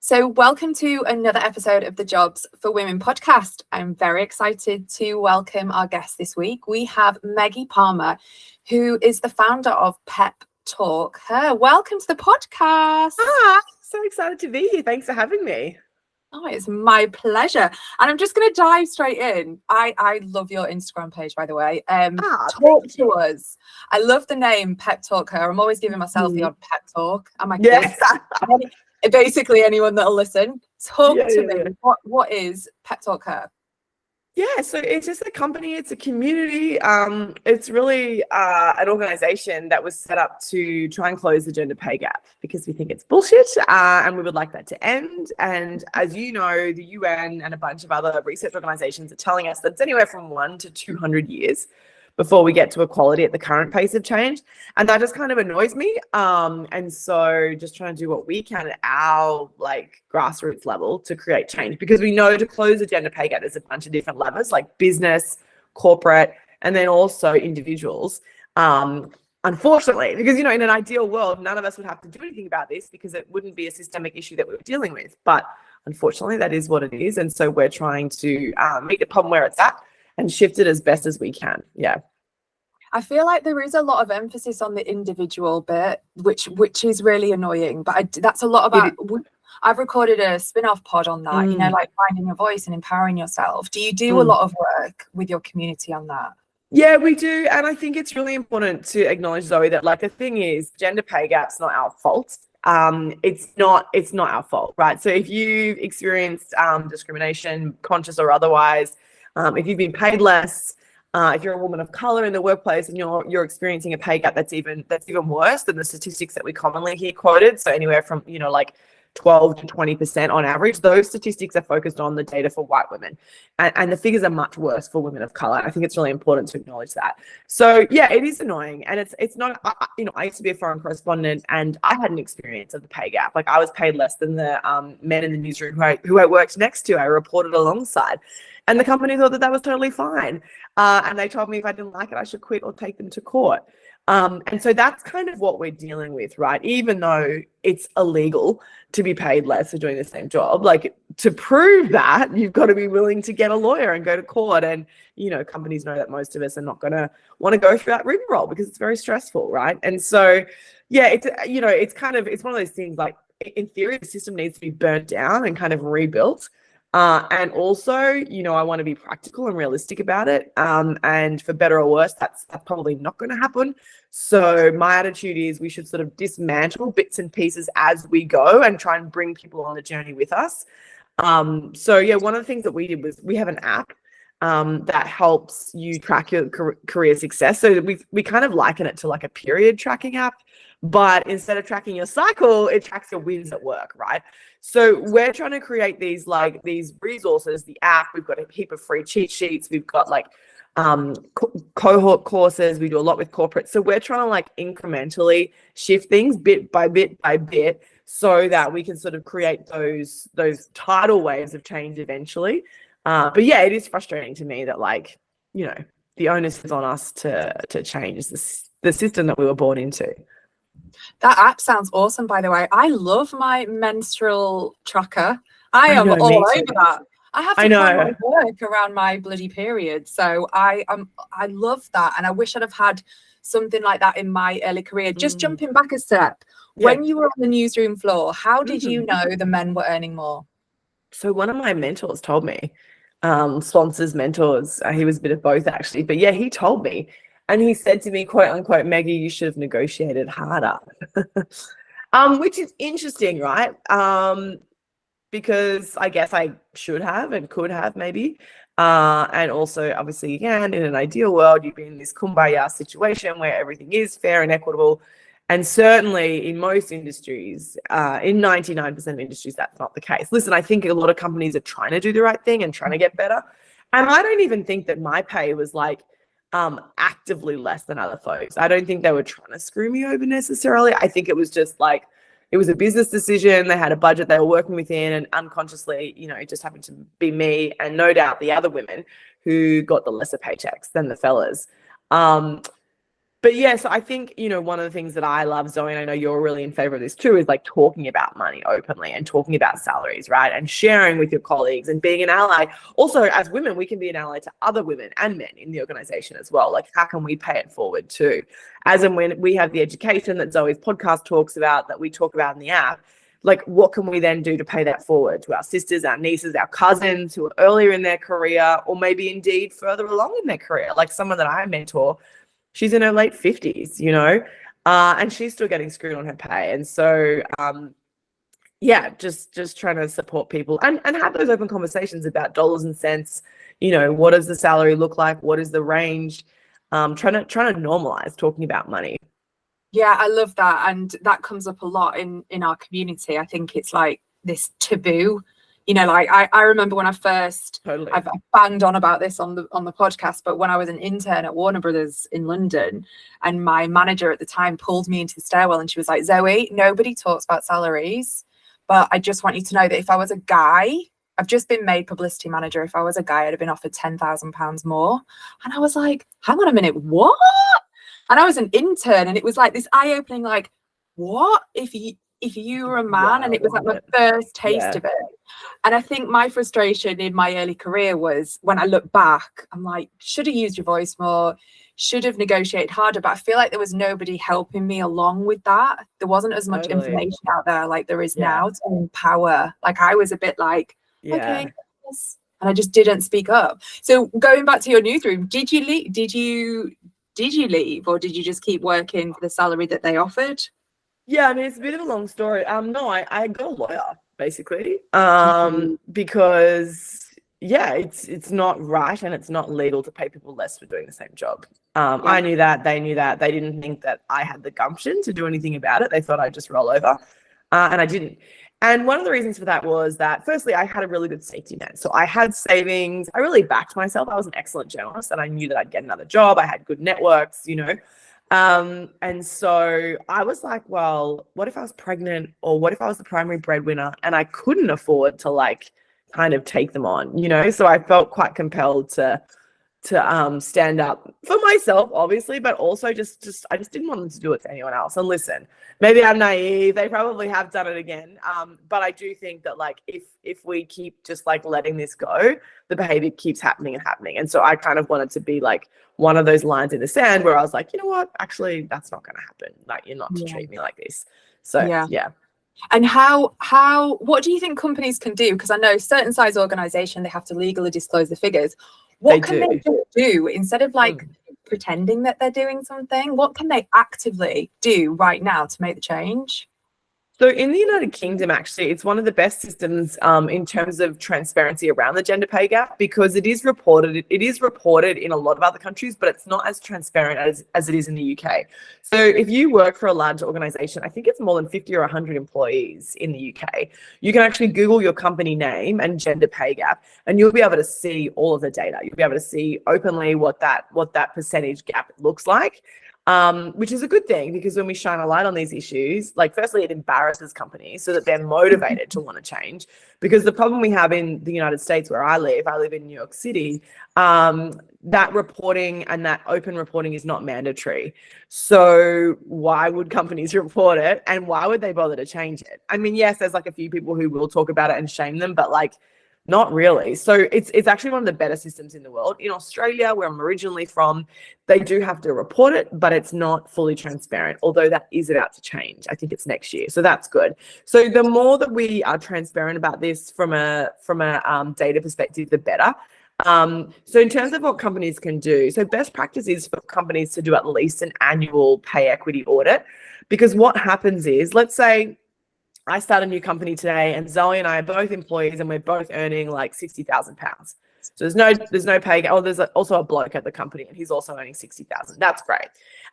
So, welcome to another episode of the Jobs for Women podcast. I'm very excited to welcome our guest this week. We have Meggie Palmer, who is the founder of Pep Talk. Welcome to the podcast. Hi, so excited to be here. Thanks for having me. Oh, it's my pleasure. And I'm just going to dive straight in. I love your Instagram page, by the way. Talk to us. I love the name Pep Talk Her. I'm always giving myself the odd pep talk. And my kids. Basically anyone that'll listen. Talk to me. What is Pep Talk Her? Yeah, so it's just a company, it's a community. It's really an organization that was set up to try and close the gender pay gap because we think it's bullshit and we would like that to end. And as you know, the UN and a bunch of other research organizations are telling us that it's anywhere from 1 to 200 years before we get to equality at the current pace of change. And that just kind of annoys me. And so just trying to do what we can at our grassroots level to create change, because we know to close the gender pay gap, there's a bunch of different levers like business, corporate, and then also individuals. Unfortunately, because, in an ideal world, none of us would have to do anything about this because it wouldn't be a systemic issue that we were dealing with. But unfortunately, that is what it is. And so we're trying to meet the problem where it's at and shift it as best as we can. Yeah. I feel like there is a lot of emphasis on the individual bit, which is really annoying. But that's a lot about. I've recorded a spin-off pod on that. Finding your voice and empowering yourself. Do you do a lot of work with your community on that? Yeah, we do, and I think it's really important to acknowledge, Zoe, that the thing is, gender pay gap's not our fault. It's not our fault, right? So if you've experienced discrimination, conscious or otherwise, if you've been paid less, if you're a woman of color in the workplace and you're experiencing a pay gap that's even worse than the statistics that we commonly hear quoted, so anywhere from 12 to 20% on average, those statistics are focused on the data for white women, and the figures are much worse for women of color. I think it's really important to acknowledge that. So yeah, it is annoying, and it's not. I used to be a foreign correspondent, and I had an experience of the pay gap. I was paid less than the men in the newsroom who I worked next to. I reported alongside. And the company thought that was totally fine. And they told me if I didn't like it, I should quit or take them to court. And so that's kind of what we're dealing with, right? Even though it's illegal to be paid less for doing the same job, to prove that, you've got to be willing to get a lawyer and go to court. And, companies know that most of us are not going to want to go through that rigmarole because it's very stressful, right? And so, yeah, it's one of those things, in theory, the system needs to be burnt down and kind of rebuilt. And also, I want to be practical and realistic about it. And for better or worse, that's probably not going to happen. So my attitude is we should sort of dismantle bits and pieces as we go and try and bring people on the journey with us. So yeah, one of the things that we did was we have an app that helps you track your career success. So we kind of liken it to a period tracking app, but instead of tracking your cycle, it tracks your wins at work, right? So we're trying to create these resources, the app. We've got a heap of free cheat sheets. We've got cohort courses. We do a lot with corporate. So we're trying to incrementally shift things bit by bit by bit so that we can sort of create those tidal waves of change eventually. But yeah, it is frustrating to me that the onus is on us to change the system that we were born into. That app sounds awesome, by the way. I love my menstrual tracker. I am all over that. I have to plan my work around my bloody period. So I love that. And I wish I'd have had something like that in my early career. Just jumping back a step. Yeah. When you were on the newsroom floor, how did you know the men were earning more? So one of my mentors told me, sponsors, mentors, he was a bit of both actually. But yeah, he told me. And he said to me, quote unquote, Maggie, you should have negotiated harder, which is interesting, right? Because I guess I should have and could have maybe. And also, obviously, again, in an ideal world, you'd be in this kumbaya situation where everything is fair and equitable. And certainly in most industries, in 99% of industries, that's not the case. Listen, I think a lot of companies are trying to do the right thing and trying to get better. And I don't even think that my pay was actively less than other folks. I don't think they were trying to screw me over necessarily. I think it was just it was a business decision. They had a budget they were working within, and unconsciously, it just happened to be me and no doubt the other women who got the lesser paychecks than the fellas. But yeah, so I think, one of the things that I love, Zoe, and I know you're really in favor of this too, is like talking about money openly and talking about salaries, right? And sharing with your colleagues and being an ally. Also, as women, we can be an ally to other women and men in the organization as well. Like, how can we pay it forward too? As and when we have the education that Zoe's podcast talks about, that we talk about in the app, like, what can we then do to pay that forward to our sisters, our nieces, our cousins who are earlier in their career, or maybe indeed further along in their career? Like someone that I mentor, she's in her late 50s, and she's still getting screwed on her pay. And so, just trying to support people and have those open conversations about dollars and cents. What does the salary look like? What is the range? Trying to normalize talking about money. Yeah, I love that. And that comes up a lot in our community. I think it's like this taboo. Like I remember when I first, Totally. I've banged on about this on the podcast, but when I was an intern at Warner Brothers in London, and my manager at the time pulled me into the stairwell and she was like, Zoe, nobody talks about salaries, but I just want you to know that if I was a guy, I've just been made publicity manager. If I was a guy, I'd have been offered £10,000 more. And I was like, hang on a minute, what? And I was an intern, and it was like this eye-opening, like, what if you were a man? And it was like my first taste of it. And I think my frustration in my early career was, when I look back, I'm like, should have used your voice more, should have negotiated harder. But I feel like there was nobody helping me along with that. There wasn't as much information out there like there is now to empower. Like, I was a bit like, okay, yes. And I just didn't speak up. So going back to your newsroom, did you leave? Did you leave, or did you just keep working for the salary that they offered? Yeah, I mean, it's a bit of a long story. No, I got a lawyer basically, because it's not right and it's not legal to pay people less for doing the same job. I knew that, they knew that. They didn't think that I had the gumption to do anything about it. They thought I'd just roll over, and I didn't. And one of the reasons for that was that, firstly, I had a really good safety net. So I had savings. I really backed myself. I was an excellent journalist, and I knew that I'd get another job. I had good networks, and so I was like, well, what if I was pregnant, or what if I was the primary breadwinner and I couldn't afford to like kind of take them on, So I felt quite compelled to stand up for myself, obviously, but also just I just didn't want them to do it to anyone else. And listen, maybe I'm naive, they probably have done it again, but I do think that, like, if we keep just like letting this go, the behavior keeps happening. And so I kind of wanted to be like one of those lines in the sand where I was like, you know what, actually that's not going to happen. Like, you're not to treat me like this. So yeah. And what do you think companies can do? Because I know certain size organization, they have to legally disclose the figures. What can they do instead of like pretending that they're doing something? What can they actively do right now to make the change? So in the United Kingdom, actually, it's one of the best systems in terms of transparency around the gender pay gap, because it is reported. It is reported in a lot of other countries, but it's not as transparent as it is in the UK. So if you work for a large organization, I think it's more than 50 or 100 employees in the UK, you can actually Google your company name and gender pay gap, and you'll be able to see all of the data. You'll be able to see openly what that percentage gap looks like. Which is a good thing, because when we shine a light on these issues, like, firstly, it embarrasses companies so that they're motivated to want to change. Because the problem we have in the United States, where I live in New York City, that reporting and that open reporting is not mandatory. So why would companies report it, and why would they bother to change it? I mean, yes, there's like a few people who will talk about it and shame them, but like, not really. So it's actually one of the better systems in the world. In Australia, where I'm originally from, they do have to report it, but it's not fully transparent, although that is about to change. I think it's next year. So that's good. So the more that we are transparent about this from a data perspective, the better. So in terms of what companies can do, so best practice is for companies to do at least an annual pay equity audit, because what happens is, let's say I start a new company today, and Zoe and I are both employees, and we're both earning like £60,000. So there's no pay gap. Oh, there's also a bloke at the company, and he's also earning £60,000. That's great.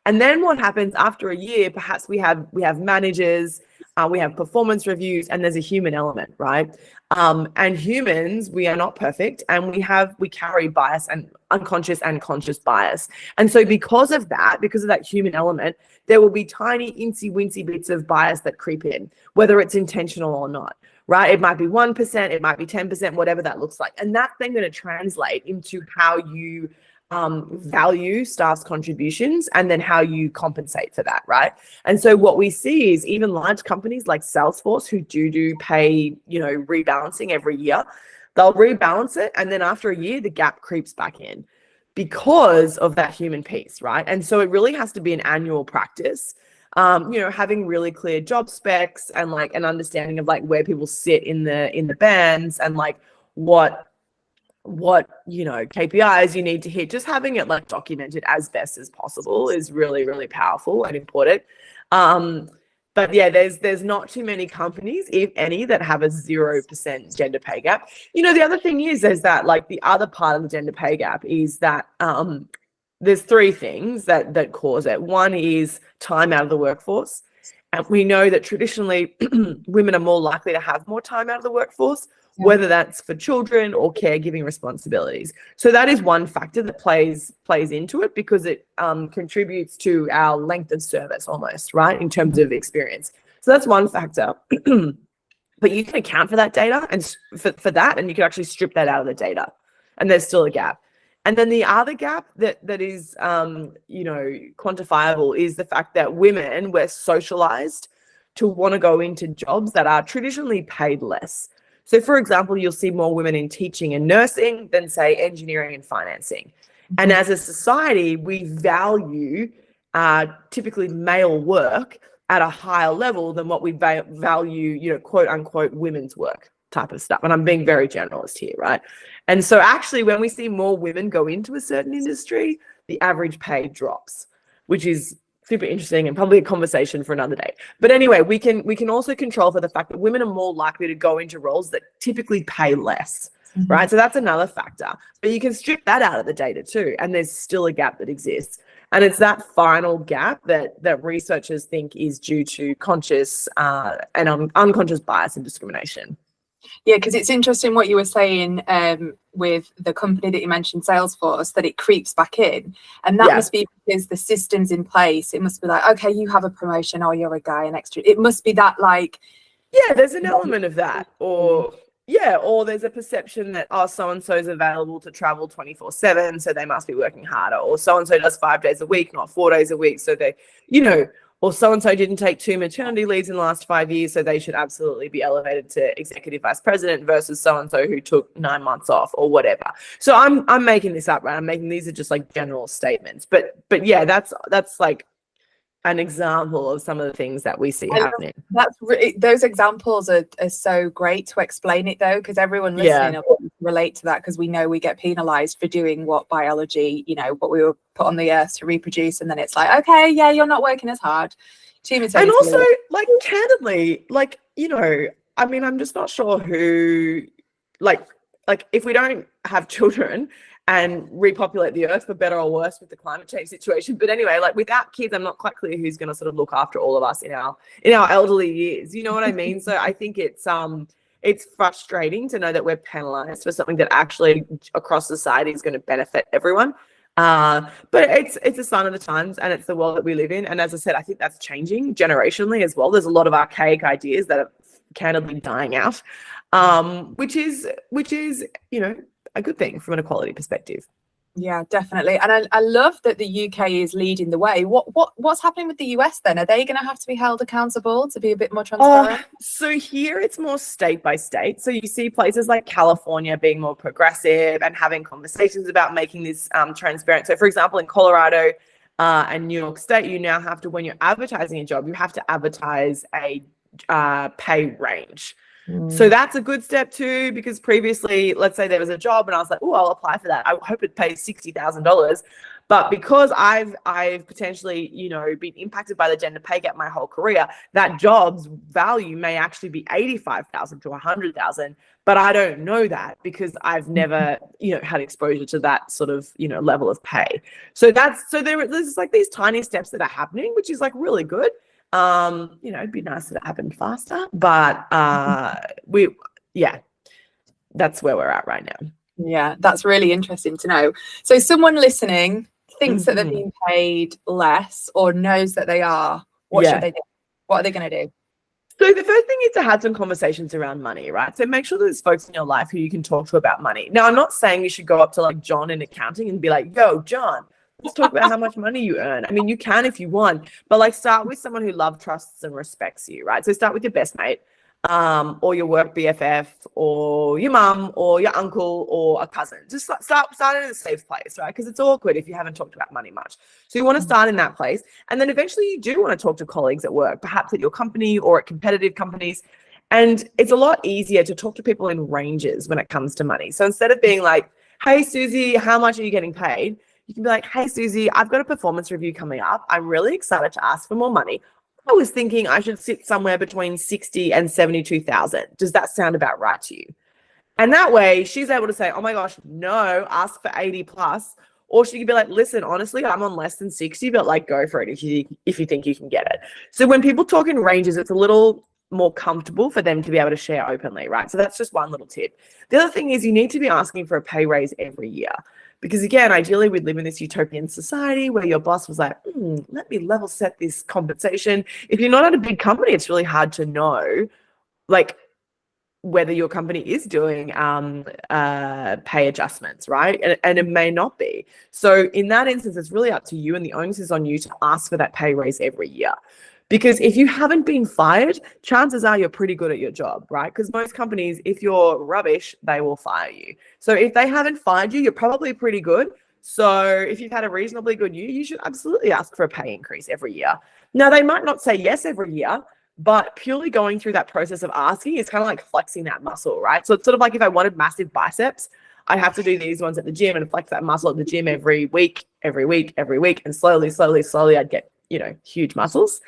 And then what happens after a year? Perhaps we have managers, we have performance reviews, and there's a human element, right? And humans, we are not perfect, and we carry bias, and unconscious and conscious bias. And so because of that human element, there will be tiny incy-wincy bits of bias that creep in, whether it's intentional or not, right? It might be 1%, it might be 10%, whatever that looks like. And that's then going to translate into how you value staff's contributions and then how you compensate for that, right? And so what we see is even large companies like Salesforce, who do pay, rebalancing every year, they'll rebalance it, and then after a year the gap creeps back in because of that human piece, right? And so it really has to be an annual practice. Having really clear job specs and like an understanding of like where people sit in the bands and like what KPIs you need to hit. Just having it like documented as best as possible is really, really powerful and important. But yeah, there's not too many companies, if any, that have a 0% gender pay gap. The other thing is that like the other part of the gender pay gap is that there's three things that cause it. One is time out of the workforce. And we know that traditionally women are more likely to have more time out of the workforce, whether that's for children or caregiving responsibilities. So that is one factor that plays into it, because it contributes to our length of service almost, right, in terms of experience. So that's one factor. But you can account for that data and for that, and you can actually strip that out of the data, and there's still a gap. And then the other gap that is, quantifiable is the fact that women were socialized to want to go into jobs that are traditionally paid less. So, for example, you'll see more women in teaching and nursing than, say, engineering and financing. And as a society, we value typically male work at a higher level than what we value, quote unquote, women's work type of stuff. And I'm being very generalist here, right? And so actually when we see more women go into a certain industry, the average pay drops, which is super interesting and probably a conversation for another day. But anyway, we can also control for the fact that women are more likely to go into roles that typically pay less, right? So that's another factor. But you can strip that out of the data too, and there's still a gap that exists. And it's that final gap that researchers think is due to conscious and unconscious bias and discrimination. Yeah, because it's interesting what you were saying with the company that you mentioned, Salesforce, that it creeps back in. And that must be because the system's in place. It must be like, okay, you have a promotion, or you're a guy, an extra. It must be that like... Yeah, there's an element of that. Or there's a perception that, so-and-so is available to travel 24/7, so they must be working harder. Or so-and-so does 5 days a week, not 4 days a week. So they, or so-and-so didn't take 2 maternity leaves in the last 5 years, so they should absolutely be elevated to executive vice president, versus so-and-so who took 9 months off or whatever. So I'm making this up, right? These are just like general statements. But yeah, that's like an example of some of the things that we see happening. Those examples are so great to explain it, though, because everyone listening will relate to that, because we know we get penalized for doing what biology, what we were put on the earth to reproduce, and then it's like, okay, yeah, you're not working as hard. And also, like, candidly, like, I'm just not sure who, like if we don't have children and repopulate the earth for better or worse with the climate change situation. But anyway, like without kids, I'm not quite clear who's going to sort of look after all of us in our elderly years. You know what I mean? So I think it's frustrating to know that we're penalized for something that actually across society is going to benefit everyone. But it's a sign of the times, and it's the world that we live in. And as I said, I think that's changing generationally as well. There's a lot of archaic ideas that are candidly dying out, which is a good thing from an equality perspective. Yeah, definitely. And I love that the UK is leading the way. What's happening with the US then? Are they going to have to be held accountable to be a bit more transparent? So here it's more state by state. So you see places like California being more progressive and having conversations about making this transparent. So for example, in Colorado and New York State, you now have to, when you're advertising a job, you have to advertise a pay range. So that's a good step too, because previously, let's say there was a job and I was like, oh, I'll apply for that. I hope it pays $60,000. But because I've potentially, been impacted by the gender pay gap my whole career, that job's value may actually be $85,000 to $100,000. But I don't know that because I've never, had exposure to that sort of, level of pay. So there's like these tiny steps that are happening, which is like really good. It'd be nice if it happened faster, but that's where we're at right now. Yeah, that's really interesting to know. So someone listening thinks that they're being paid less or knows that they are. What should they do? What are they going to do? So the first thing is to have some conversations around money, right? So make sure there's folks in your life who you can talk to about money. Now, I'm not saying you should go up to like John in accounting and be like, yo, John, let's talk about how much money you earn. I mean, you can if you want, but like start with someone who loves, trusts, and respects you, right? So start with your best mate, or your work BFF, or your mum, or your uncle, or a cousin. Just start in a safe place, right? Because it's awkward if you haven't talked about money much. So you want to start in that place, and then eventually you do want to talk to colleagues at work, perhaps at your company or at competitive companies. And it's a lot easier to talk to people in ranges when it comes to money. So instead of being like, "Hey Susie, how much are you getting paid?" You can be like, "Hey Susie, I've got a performance review coming up. I'm really excited to ask for more money. I was thinking I should sit somewhere between 60 and 72,000. Does that sound about right to you?" And that way she's able to say, "Oh my gosh, no, ask for 80 plus." Or she could be like, "Listen, honestly, I'm on less than 60, but like go for it if you think you can get it." So when people talk in ranges, it's a little more comfortable for them to be able to share openly, right? So that's just one little tip. The other thing is you need to be asking for a pay raise every year. Because again, ideally we'd live in this utopian society where your boss was like, let me level set this compensation. If you're not at a big company, it's really hard to know like whether your company is doing pay adjustments, right? And it may not be. So in that instance, it's really up to you, and the onus is on you to ask for that pay raise every year. Because if you haven't been fired, chances are you're pretty good at your job, right? Because most companies, if you're rubbish, they will fire you. So if they haven't fired you, you're probably pretty good. So if you've had a reasonably good year, you should absolutely ask for a pay increase every year. Now, they might not say yes every year, but purely going through that process of asking is kind of like flexing that muscle, right? So it's sort of like if I wanted massive biceps, I'd have to do these ones at the gym and flex that muscle at the gym every week. And slowly I'd get, huge muscles.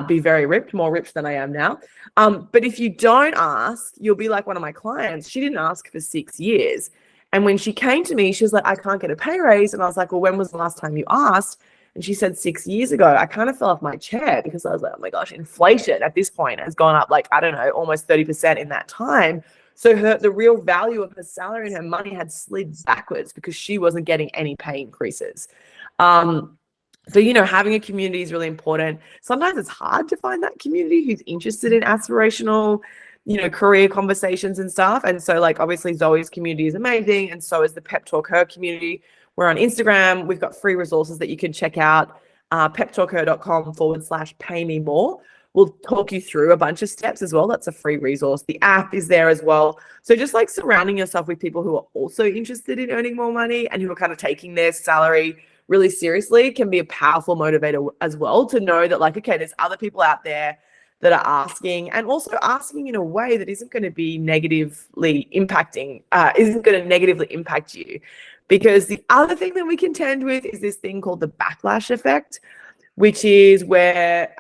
Be very ripped, more ripped than I am now. But if you don't ask, you'll be like one of my clients. She didn't ask for 6 years. And when she came to me, she was like, "I can't get a pay raise." And I was like, "Well, when was the last time you asked?" And she said 6 years ago. I kind of fell off my chair because I was like, oh my gosh, inflation at this point has gone up like, I don't know, almost 30% in that time. So the real value of her salary and her money had slid backwards because she wasn't getting any pay increases. So, having a community is really important. Sometimes it's hard to find that community who's interested in aspirational, career conversations and stuff. And so like, obviously Zoe's community is amazing. And so is the Pep Talk Her community. We're on Instagram. We've got free resources that you can check out. peptalkher.com/pay me more. We'll talk you through a bunch of steps as well. That's a free resource. The app is there as well. So just like surrounding yourself with people who are also interested in earning more money and who are kind of taking their salary really seriously can be a powerful motivator as well, to know that like, okay, there's other people out there that are asking, and also asking in a way that isn't going to be negatively impacting, isn't going to negatively impact you. Because the other thing that we contend with is this thing called the backlash effect, which is where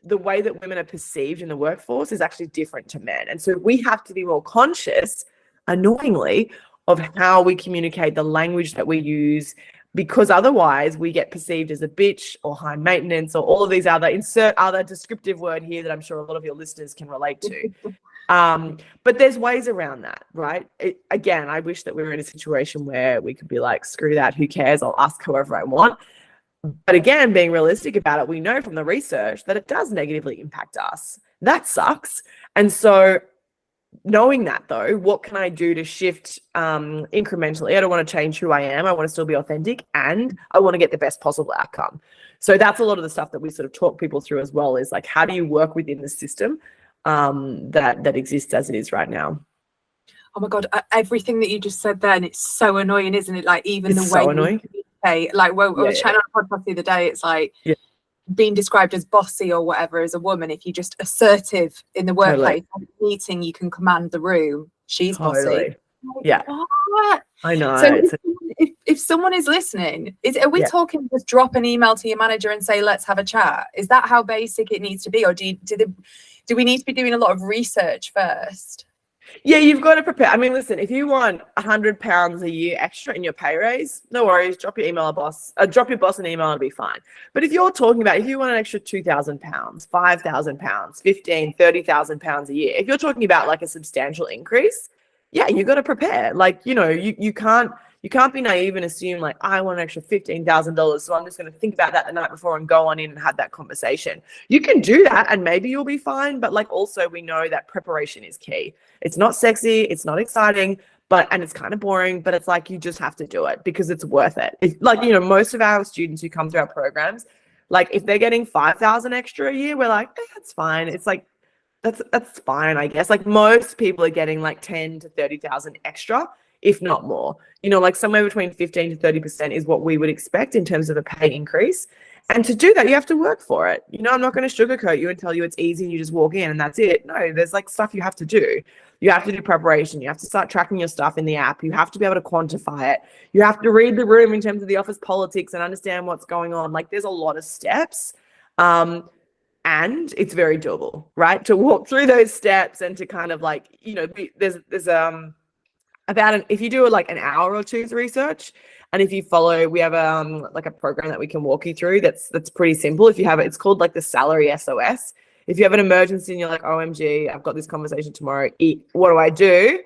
the way that women are perceived in the workforce is actually different to men. And so we have to be more conscious, annoyingly, of how we communicate, the language that we use, because otherwise we get perceived as a bitch or high maintenance or all of these insert other descriptive word here that I'm sure a lot of your listeners can relate to. But there's ways around that, right? Again, I wish that we were in a situation where we could be like, screw that, who cares? I'll ask whoever I want. But again, being realistic about it, we know from the research that it does negatively impact us. That sucks. And so knowing that though, what can I do to shift incrementally? I don't want to change who I am. I want to still be authentic, and I want to get the best possible outcome. So that's a lot of the stuff that we sort of talk people through as well, is like, how do you work within the system that exists as it is right now? Oh my God, everything that you just said then, it's so annoying, isn't it? Like even the way so annoying. Like, well, I was chatting on a podcast the other day, it's like being described as bossy or whatever as a woman. If you're just assertive in the workplace, meeting, you can command the room. She's bossy. Yeah. What? I know. So if someone is listening, are we talking just drop an email to your manager and say, let's have a chat? Is that how basic it needs to be? Or do we need to be doing a lot of research first? Yeah, you've got to prepare. I mean, listen, if you want £100 a year extra in your pay raise, no worries. Drop your boss an email, it'll be fine. But if you're talking about, if you want an extra £2,000, £5,000, £15,000, £30,000 a year, if you're talking about like a substantial increase, yeah, you've got to prepare. Like, you can't You can't be naive and assume like, I want an extra $15,000, so I'm just going to think about that the night before and go on in and have that conversation. You can do that and maybe you'll be fine, but like also we know that preparation is key. It's not sexy, it's not exciting, and it's kind of boring, but it's like you just have to do it because it's worth it. Like, you know, most of our students who come through our programs, like if they're getting 5,000 extra a year, we're like, that's fine. It's like, that's fine, I guess. Like most people are getting like 10 to 30,000 extra, if not more. You know, like somewhere between 15 to 30% is what we would expect in terms of a pay increase. And to do that, you have to work for it. You know, I'm not going to sugarcoat you and tell you it's easy and you just walk in and that's it. No, there's like stuff you have to do. You have to do preparation. You have to start tracking your stuff in the app. You have to be able to quantify it. You have to read the room in terms of the office politics and understand what's going on. Like there's a lot of steps. And it's very doable, right? To walk through those steps and to kind of like, you know, there's if you do like an hour or two's research, and if you follow, we have like a program that we can walk you through that's pretty simple. If you have it, it's called like the salary SOS. If you have an emergency and you're like, OMG, I've got this conversation tomorrow, what do I do?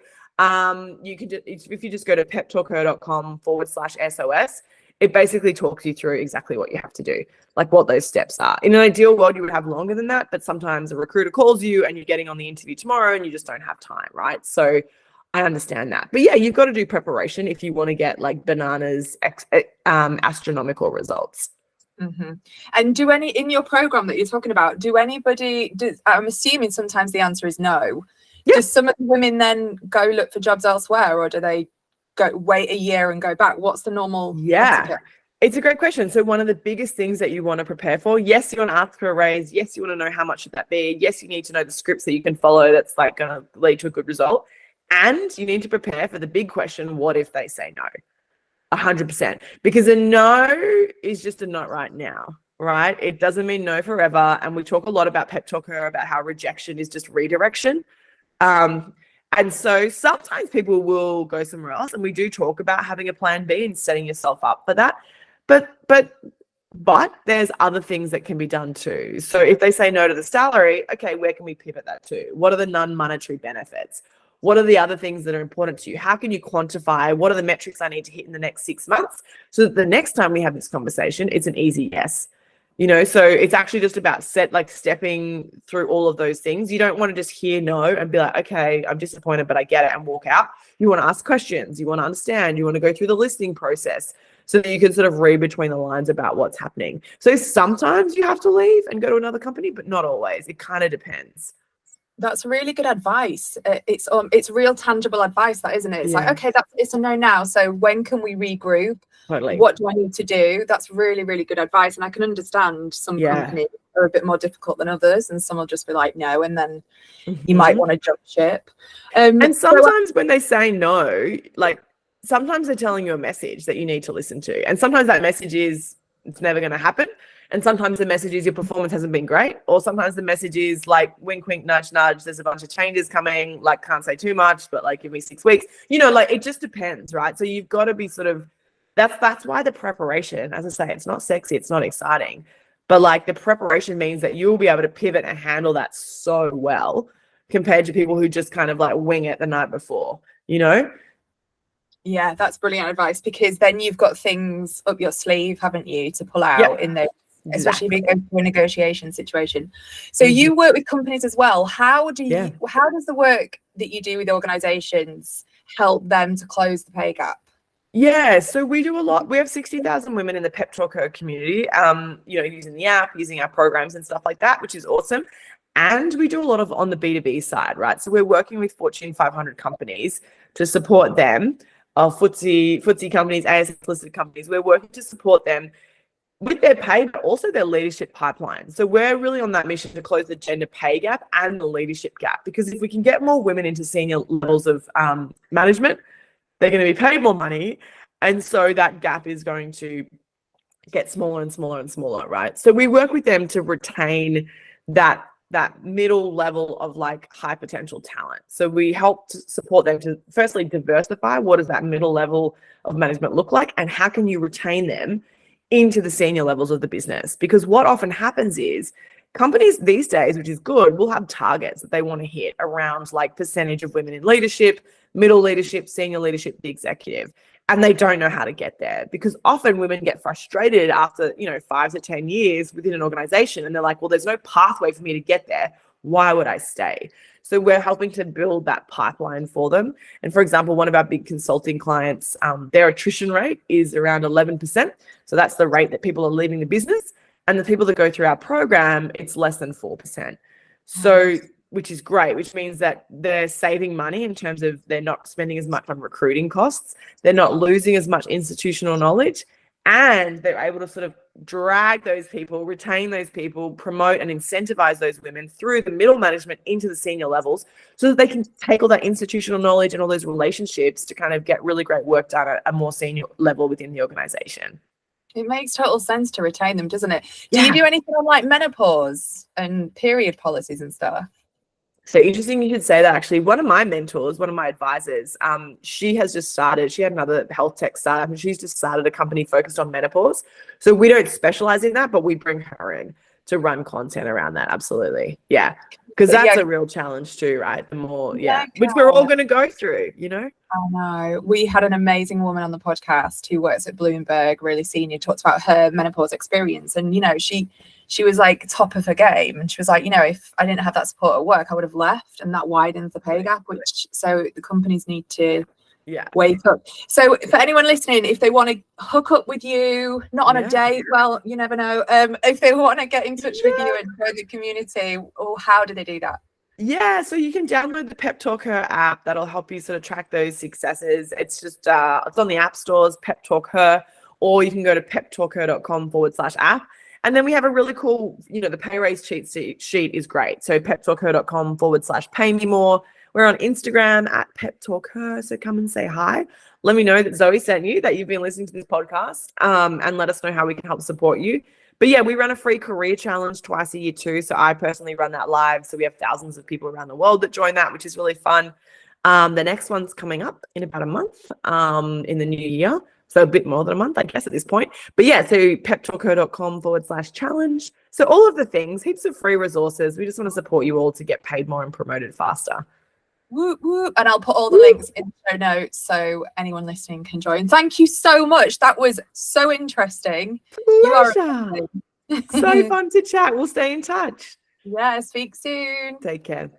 You can if you just go to peptalker.com/SOS, it basically talks you through exactly what you have to do, like what those steps are. In an ideal world, you would have longer than that, but sometimes a recruiter calls you and you're getting on the interview tomorrow and you just don't have time, right? So I understand that. But yeah, you've got to do preparation if you want to get like bananas, astronomical results. Mm-hmm. And do any, in your program that you're talking about, I'm assuming sometimes the answer is no. Yeah. Does some of the women then go look for jobs elsewhere, or do they go wait a year and go back? What's the normal? Yeah, it's a great question. So one of the biggest things that you want to prepare for, yes, you want to ask for a raise. Yes, you want to know how much should that be. Yes, you need to know the scripts that you can follow that's like going to lead to a good result. And you need to prepare for the big question, what if they say no? 100%. Because a no is just a not right now, right? It doesn't mean no forever. And we talk a lot about Pep Talker about how rejection is just redirection. And so sometimes people will go somewhere else, and we do talk about having a plan B and setting yourself up for that. But there's other things that can be done too. So if they say no to the salary, okay, where can we pivot that to? What are the non-monetary benefits? What are the other things that are important to you? How can you quantify? What are the metrics I need to hit in the next 6 months so that the next time we have this conversation, it's an easy yes? You know, so it's actually just about stepping through all of those things. You don't want to just hear no and be like, okay, I'm disappointed, but I get it, and walk out. You want to ask questions. You want to understand. You want to go through the listing process so that you can sort of read between the lines about what's happening. So sometimes you have to leave and go to another company, but not always. It kind of depends. That's really good advice. It's real tangible advice, that, isn't it? It's like, okay, it's a no now. So when can we regroup? Totally. What do I need to do? That's really, really good advice. And I can understand some companies are a bit more difficult than others, and some will just be like, no, and then you might want to jump ship. And sometimes when they say no, like sometimes they're telling you a message that you need to listen to. And sometimes that message is, it's never going to happen. And sometimes the message is your performance hasn't been great. Or sometimes the message is like, wink, wink, nudge, nudge. There's a bunch of changes coming. Like, can't say too much, but like, give me 6 weeks. You know, like it just depends, right? So you've got to be sort of, that's why the preparation, as I say, it's not sexy, it's not exciting. But like the preparation means that you'll be able to pivot and handle that so well compared to people who just kind of like wing it the night before, you know? Yeah, that's brilliant advice, because then you've got things up your sleeve, haven't you, to pull out in there. Especially if you go through a negotiation situation. So you work with companies as well. How does the work that you do with organizations help them to close the pay gap? Yeah, so we do a lot. We have 60,000 women in the Pep Talker community, you know, using the app, using our programs and stuff like that, which is awesome. And we do a lot of on the B2B side, right? So we're working with Fortune 500 companies to support them, FTSE companies, ASX listed companies. We're working to support them with their pay, but also their leadership pipeline. So we're really on that mission to close the gender pay gap and the leadership gap, because if we can get more women into senior levels of management, they're going to be paid more money. And so that gap is going to get smaller and smaller and smaller, right? So we work with them to retain that middle level of like high potential talent. So we help to support them to firstly diversify what does that middle level of management look like, and how can you retain them into the senior levels of the business. Because what often happens is companies these days, which is good, will have targets that they want to hit around like percentage of women in leadership, middle leadership, senior leadership, the executive. and they don't know how to get there, because often women get frustrated after 5 to 10 years within an organization, and they're like, well, there's no pathway for me to get there. Why would I stay? So we're helping to build that pipeline for them. And for example, one of our big consulting clients, their attrition rate is around 11%. So that's the rate that people are leaving the business. And the people that go through our program, it's less than 4%. So, which is great, which means that they're saving money in terms of they're not spending as much on recruiting costs. They're not losing as much institutional knowledge, and they're able to sort of drag those people, retain those people, promote and incentivize those women through the middle management into the senior levels, so that they can take all that institutional knowledge and all those relationships to kind of get really great work done at a more senior level within the organization. It makes total sense to retain them, doesn't it? Do you do anything on like menopause and period policies and stuff? So interesting you should say that. Actually, one of my mentors, one of my advisors, she has just started, she had another health tech startup, and she's just started a company focused on menopause. So we don't specialize in that, but we bring her in to run content around that. Absolutely. Yeah. Because that's a real challenge too, right? The more, which we're all going to go through, I know. We had an amazing woman on the podcast who works at Bloomberg, really senior, talked about her menopause experience. And, she was like top of her game. And she was like, if I didn't have that support at work, I would have left. And that widens the pay gap, so the companies need to wake up. So for anyone listening, if they want to hook up with you, not on a date, well, you never know. If they want to get in touch with you and grow the community, or how do they do that? Yeah, so you can download the Pep Talk Her app. That'll help you sort of track those successes. It's just, it's on the app stores, Pep Talk Her, or you can go to peptalkher.com/app. And then we have a really cool, the pay raise cheat sheet is great. So peptalkher.com/pay me more. We're on Instagram at Pep Talk Her. So come and say hi. Let me know that Zoe sent you, that you've been listening to this podcast, and let us know how we can help support you. But yeah, we run a free career challenge twice a year too. So I personally run that live. So we have thousands of people around the world that join that, which is really fun. The next one's coming up in about a month, in the new year. So a bit more than a month, I guess, at this point. But yeah, so peptalkher.com/challenge. So all of the things, heaps of free resources. We just want to support you all to get paid more and promoted faster. Whoop, whoop. And I'll put all the links in the show notes so anyone listening can join. Thank you so much. That was so interesting. Pleasure. So fun to chat. We'll stay in touch. Yeah, speak soon. Take care.